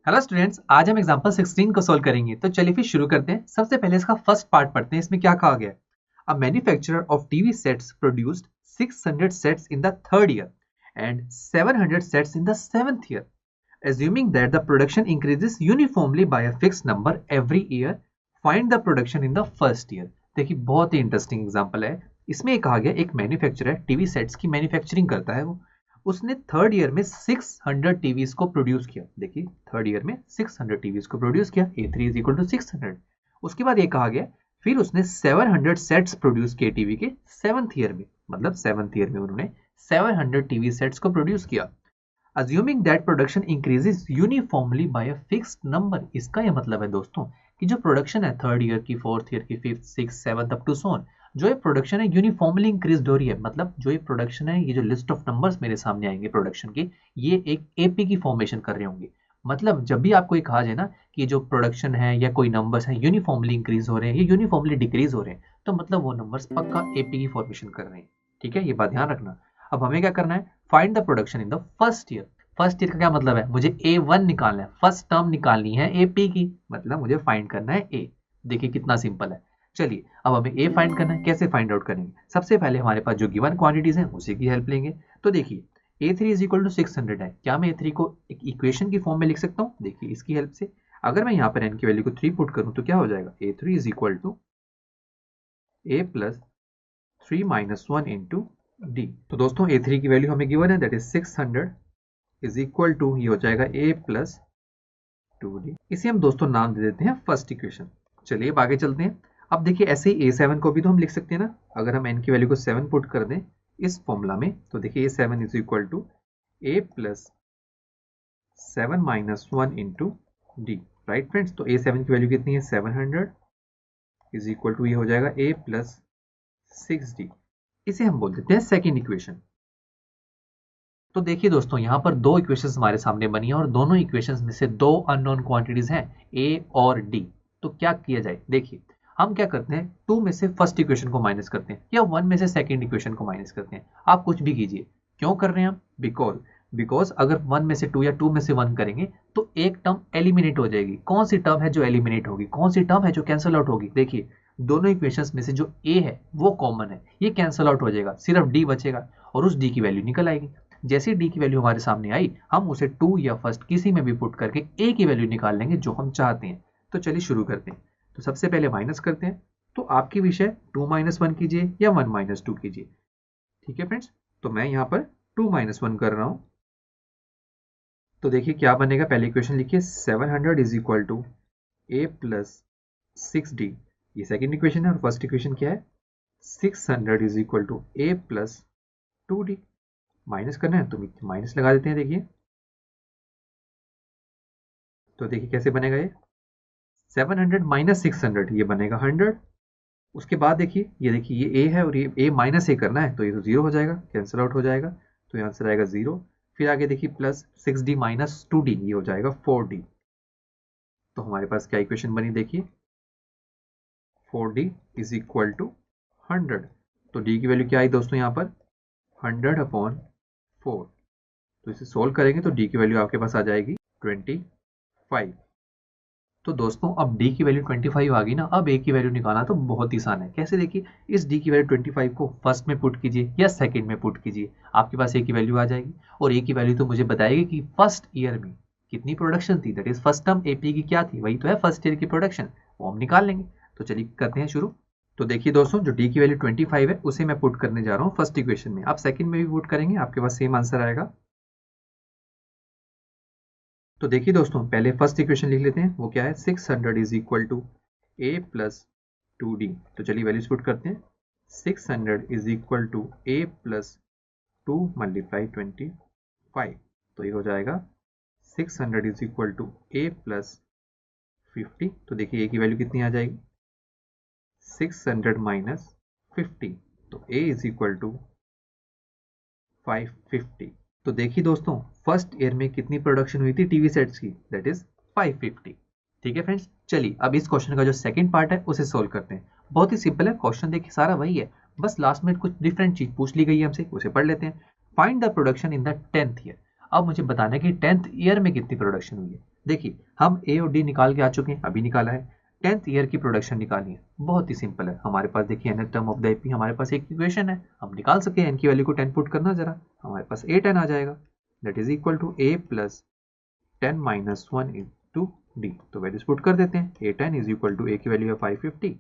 Hello students, आज हम example 16 को सोल्व करेंगे। तो चलिए फिर शुरू करते हैं। सबसे पहले इसका फर्स्ट पार्ट पढ़ते हैं। इसमें क्या कहा गया है? A manufacturer of TV sets produced 600 sets in the third year and 700 sets in the seventh year, assuming that the production increases uniformly by a fixed number every year, find the production in the first year। देखिए, बहुत ही interesting example है। इसमें कहा गया एक manufacturer TV sets की manufacturing करता है। वो उसने थर्ड ईयर में 600 टीवीज को प्रोड्यूस किया। देखिए, थर्ड ईयर में 600 टीवीज को प्रोड्यूस किया। A3 is equal to 600। उसके बाद ये कहा गया फिर उसने 700 सेट्स प्रोड्यूस किए टीवी के सेवंथ ईयर में, मतलब सेवंथ ईयर में उन्होंने 700 टीवी सेट्स को प्रोड्यूस किया। Assuming that production increases uniformly by a fixed number, इसका यह मतलब है दोस्तों कि जो प्रोडक्शन है थर्ड ईयर की, फोर्थ ईयर की, fifth, six, seventh up to so on, जो ये प्रोडक्शन है यूनिफॉर्मली इंक्रीज हो रही है। मतलब जो ये प्रोडक्शन है, ये जो लिस्ट ऑफ नंबर्स मेरे सामने आएंगे प्रोडक्शन की, ये एक एपी की फॉर्मेशन कर रहे होंगे। मतलब जब भी आपको ये कहा जाए ना कि जो प्रोडक्शन है या कोई नंबर्स हैं यूनिफॉर्मली इंक्रीज हो रहे हैं या यूनिफॉर्मली डिक्रीज हो रहे हैं, तो मतलब वो नंबर्स पक्का एपी की फॉर्मेशन कर रहे हैं। ठीक है, ये बात ध्यान रखना। अब हमें क्या करना है? Find the production in the first year. First year का क्या मतलब है? मुझे A1 निकालना है, फर्स्ट टर्म निकालनी है AP की, मतलब मुझे फाइंड करना है A। देखिए कितना सिंपल है। चलिए अब हमें A फाइंड करना है। कैसे फाइंड आउट करेंगे? सबसे पहले हमारे पास जो गिवन क्वांटिटीज हैं उसी की हेल्प लेंगे। तो देखिए A3 इज इक्वल टू 600 है। क्या मैं A3 को एक इक्वेशन की फॉर्म में लिख सकता हूँ? देखिए इसकी हेल्प से अगर मैं यहाँ पर n की वैल्यू को 3 पुट करूँ तो क्या हो जाएगा? A3 is equal to A plus 3 minus 1 into D. तो दोस्तों A3 की वैल्यू हमें गिवन है, that is 600 is equal to, ये हो जाएगा A प्लस 2D। इसे हम दोस्तों नाम दे देते हैं फर्स्ट इक्वेशन। चलिए अब आगे चलते हैं। अब देखिए ऐसे ही A7 को भी तो हम लिख सकते हैं ना। अगर हम n की वैल्यू को 7 पुट कर दें इस फॉर्मूला में, तो देखिए A7 is equal to A plus 7 minus 1 into D. Right friends, तो A7 की वैल्यू कितनी है? 700 इज इक्वल टू, ये हो जाएगा A प्लस 6D। इसे हम बोल देते हैं सेकेंड इक्वेशन। तो देखिए दोस्तों, यहाँ पर दो इक्वेशंस हमारे सामने बनी है और दोनों इक्वेशंस में से दो अननोन क्वांटिटीज हैं A और D। तो क्या किया जाए? देखिए हम क्या करते हैं, 2 में से फर्स्ट इक्वेशन को माइनस करते हैं या 1 में से सेकंड इक्वेशन को माइनस करते हैं। आप कुछ भी कीजिए। क्यों कर रहे हैं हम? बिकॉज अगर 1 में से 2 या 2 में से 1 करेंगे तो एक टर्म एलिमिनेट हो जाएगी। कौन सी टर्म है जो एलिमिनेट होगी? कौन सी टर्म है जो कैंसिल आउट होगी? देखिए दोनों इक्वेशंस में से जो A है वो कॉमन है, ये कैंसिल आउट हो जाएगा, सिर्फ D बचेगा और उस D की वैल्यू निकल आएगी। जैसे D की वैल्यू हमारे सामने आई, हम उसे 2 या फर्स्ट किसी में भी पुट करके A की वैल्यू निकाल लेंगे जो हम चाहते हैं। तो चलिए शुरू करते हैं। तो सबसे पहले माइनस करते हैं। तो आपकी विषय 2 माइनस 1 कीजिए या 1 माइनस 2 कीजिए। ठीक है फ्रेंड्स, तो मैं यहाँ पर 2 माइनस 1 कर रहा हूँ। तो देखिए क्या बनेगा, पहले इक्वेशन लिखिए 700 is equal to A plus 6D। ये सेकेंड इक्वेशन है और फर्स्ट इक्वेशन क्या है? 600 is equal to A plus 2D। Minus करना है तो माइनस लगा देते हैं। देखिए तो देखिए कैसे बनेगा ये 700 माइनस 600, ये बनेगा 100। उसके बाद देखिए ये A है और ये A माइनस A करना है तो ये तो 0 हो जाएगा, कैंसिल आउट हो जाएगा, तो यहाँ आंसर आएगा 0। फिर आगे देखिए प्लस 6D माइनस 2D, ये हो जाएगा 4D। तो हमारे पास क्या इक्वेशन बनी? देखिए 4D इज इक्वल टू 100। तो D की वैल्यू क्या आई दोस्तों? यहाँ पर 100 अपॉन 4। तो इसे सोल्व करेंगे तो D की वैल्यू आपके पास आ जाएगी 25। तो दोस्तों अब D की वैल्यू 25 आ गई ना। अब A की वैल्यू निकालना तो बहुत ही आसान है। कैसे? देखिए इस D की वैल्यू 25 को फर्स्ट में पुट कीजिए या सेकंड में पुट कीजिए, आपके पास A की वैल्यू आ जाएगी। और A की वैल्यू तो मुझे बताएगी कि फर्स्ट ईयर में कितनी प्रोडक्शन थी, that is first term AP की क्या थी, वही तो है फर्स्ट ईयर की प्रोडक्शन, वो हम निकाल लेंगे। तो चलिए करते हैं शुरू। तो देखिए दोस्तों, जो D की वैल्यू 25 है उसे मैं पुट करने जा रहा हूँ फर्स्ट इक्वेशन में। आप सेकंड में भी पुट करेंगे, आपके पास सेम आंसर आएगा। तो देखिए दोस्तों, पहले फर्स्ट इक्वेशन लिख लेते हैं। वो क्या है? 600 is equal to A plus 2D। तो चलिए वैल्यूज पुट करते हैं। 600 is equal to A plus 2 multiply 25। तो ये हो जाएगा 600 is equal to A plus 50। तो देखिए A की वैल्यू कितनी आ जाएगी? 600 माइनस 50। तो A इज इक्वल टू 550। तो देखिए दोस्तों, फर्स्ट ईयर में कितनी प्रोडक्शन हुई थी टीवी सेट्स की? That is 550। ठीक है फ्रेंड्स, चलिए अब इस क्वेश्चन का जो सेकंड पार्ट है उसे सोल्व करते हैं। बहुत ही सिंपल है क्वेश्चन, देखिए सारा वही है, बस लास्ट में कुछ डिफरेंट चीज पूछ ली गई है हमसे, उसे पढ़ लेते हैं। Find the production in the 10th year. अब मुझे बताना है कि 10th ईयर में कितनी प्रोडक्शन हुई है। देखिए हम ए और डी निकाल के आ चुके हैं, अभी निकाला है। 10th ईयर की प्रोडक्शन निकालनी है, बहुत ही सिंपल है। हमारे पास देखिए nth term of the AP, हमारे पास एक इक्वेशन है, हम निकाल सके एन की वैल्यू को 10 पुट करना जरा, हमारे पास A10 आ जाएगा, that is equal to A plus 10 minus 1 into D. तो वैल्यूज पुट कर देते हैं। A10 इज इक्वल टू ए की वैल्यू है 550,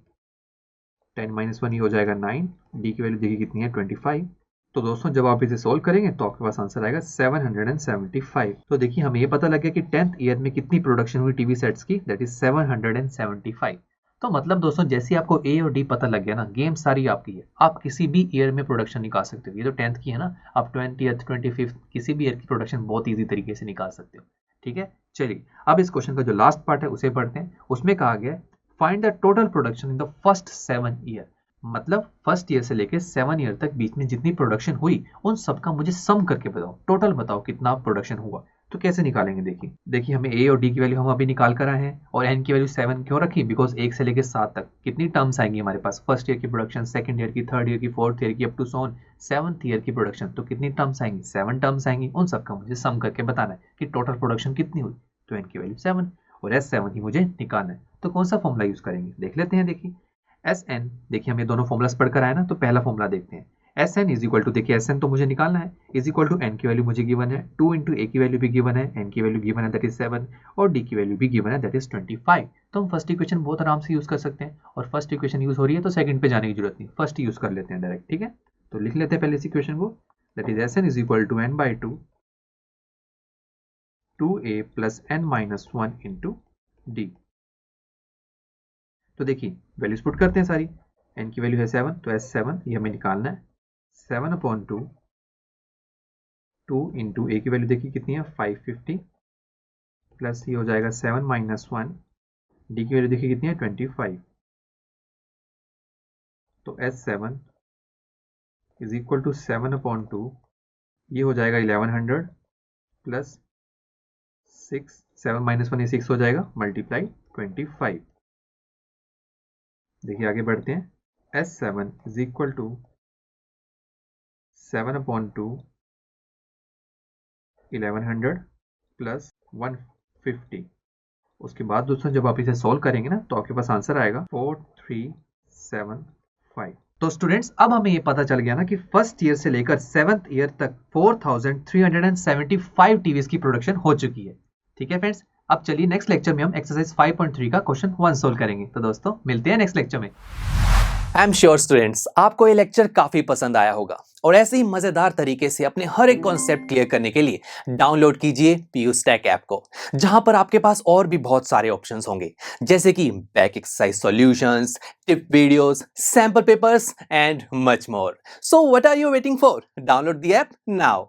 10 माइनस 1 ही हो जाएगा 9, डी की वैल्यू देखिए कितनी है 25। तो दोस्तों जब आप इसे सोल्व करेंगे तो आपके पास आंसर आएगा 775। तो देखिए हमें ये पता लग गया कि 10th ईयर में कितनी प्रोडक्शन हुई टीवी सेट्स की, दैट इज 775। तो मतलब दोस्तों जैसे आपको ए और डी पता लग गया ना, गेम सारी आपकी है, आप किसी भी ईयर में प्रोडक्शन निकाल सकते हो। ये तो 10th की है ना, आप 20th 25th किसी भी ईयर की प्रोडक्शन बहुत ईजी तरीके से निकाल सकते हो। ठीक है, चलिए अब इस क्वेश्चन का जो लास्ट पार्ट है उसे पढ़ते हैं। उसमें कहा गया find the total production in the first 7 year. मतलब फर्स्ट ईयर से लेकर 7 ईयर तक बीच में जितनी प्रोडक्शन हुई उन सबका मुझे सम करके बताओ, टोटल बताओ कितना प्रोडक्शन हुआ। तो कैसे निकालेंगे, देखिए हमें ए और डी की वैल्यू हम अभी निकाल कर आए हैं, और एन की वैल्यू 7 क्यों रखी, बिकॉज 1 से लेकर 7 तक कितनी टर्म्स आएंगी हमारे पास, फर्स्ट ईयर की प्रोडक्शन, सेकंड ईयर की, थर्ड ईयर की, फोर्थ ईयर की, up to so on 7th year की प्रोडक्शन। तो कितनी टर्म्स आएंगी, 7 टर्म्स आएंगी, उन सबका मुझे सम करके बताना है कि टोटल प्रोडक्शन कितनी हुई। तो एन की वैल्यू 7 और S7 ही मुझे निकालना है। तो कौन सा फॉर्मूला यूज करेंगे देख लेते हैं। देखिए एस एन, देखिए हम ये दोनों फॉर्मुलास पढ़कर आए ना, तो पहला फॉर्मुला देखते हैं। S N is equal to, देखिए एस एन तो मुझे निकालना है, इज इक्वल टू एन की वैल्यू मुझे गिवन है, 2 इंटू ए की वैल्यू भी गिवन है, एन की वैल्यू गिवन है दैट इज 7, और डी की वैल्यू भी गिवन है दैट इज 25। तो हम फर्स्ट इक्वेशन बहुत आराम से यूज कर सकते हैं, और फर्स्ट इक्वेशन यूज हो रही है तो सेकंड पे जाने की जरूरत नहीं, फर्स्ट यूज कर लेते हैं डायरेक्ट। ठीक है, तो लिख लेते हैं पहले इस इक्वेशन को, that is S N is equal to N by 2a plus N minus 1 into D. तो देखिए वैल्यूज पुट करते हैं सारी, एन की वैल्यू है 7, तो S7 ये हमें निकालना है, 7/2, 2 इंटू ए की वैल्यू देखिए कितनी है 550, प्लस ये हो जाएगा 7 माइनस 1, डी की वैल्यू देखिए कितनी है 25। तो S7 इज इक्वल टू 7/2, ये हो जाएगा 1100 प्लस 6, 7 माइनस 1 ये 6 हो जाएगा, मल्टीप्लाई 25। देखिए आगे बढ़ते हैं, S7 is equal to 7/2, 1100 plus 150। उसके बाद दोस्तों जब आप इसे सॉल्व करेंगे ना तो आपके पास आंसर आएगा 4375। तो स्टूडेंट्स अब हमें ये पता चल गया ना कि फर्स्ट ईयर से लेकर 7th ईयर तक 4375 टीवीज की प्रोडक्शन हो चुकी है। ठीक है फ्रेंड्स, अब चलिए नेक्स्ट लेक्चर में हम एक्सरसाइज 5.3 का क्वेश्चन 1 सोल्व करेंगे। तो दोस्तों मिलते हैं नेक्स्ट लेक्चर में। आई एम श्योर स्टूडेंट्स आपको ये लेक्चर काफी पसंद आया होगा, और ऐसे ही मजेदार तरीके से अपने हर एक कॉन्सेप्ट क्लियर करने के लिए डाउनलोड कीजिए PU Stack ऐप को, जहां पर आपके पास और भी बहुत सारे ऑप्शंस होंगे, जैसे कि back exercise solutions, tip videos, sample papers and much more. So what are you waiting for? Download the app now.